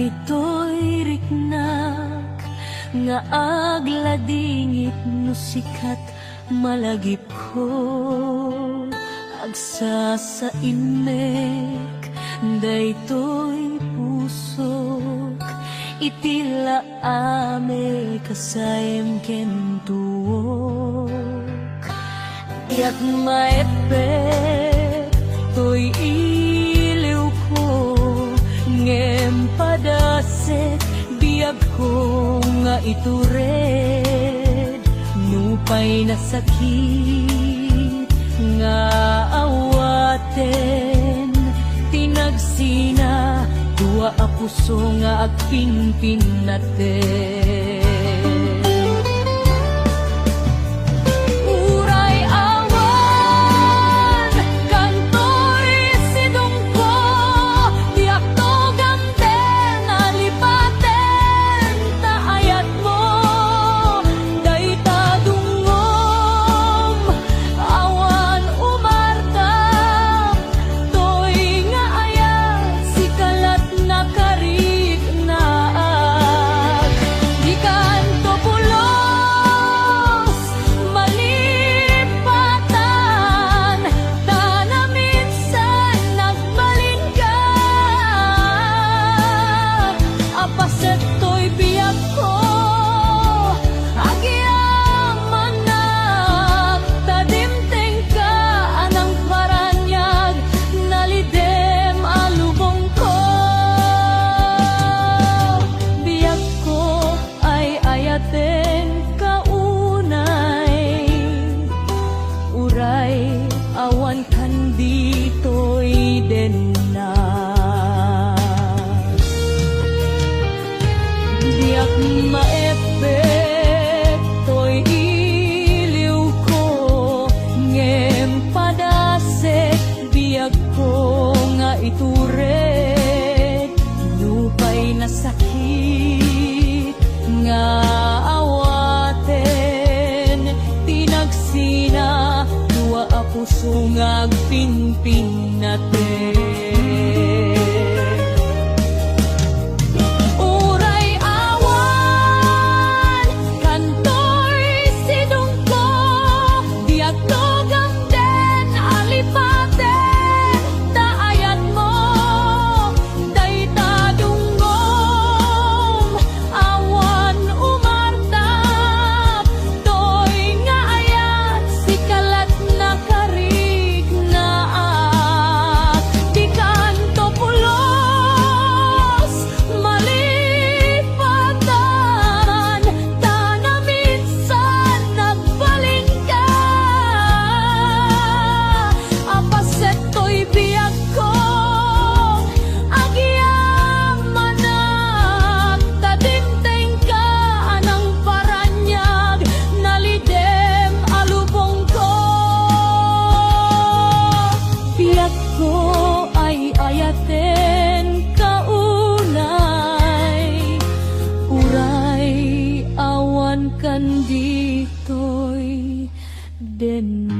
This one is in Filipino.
Daytoy riknak nga agladingit no sikat malagip ko agsa sa inek. Daytoy pusok itila ame kasayem kentuok. Yak maepek toy iliw ko ngem padasek biyag ko nga itured nupay na sakit nga awaten tinagsina dua a puso nga agpinpin naten. Awan kan dito'y denna diyak maepek to'y iliw ko ngem padasek biyag ko nga itured nupay na sakit nga awaten tinagsina puso nga agpinpin natin. Kan dito'y den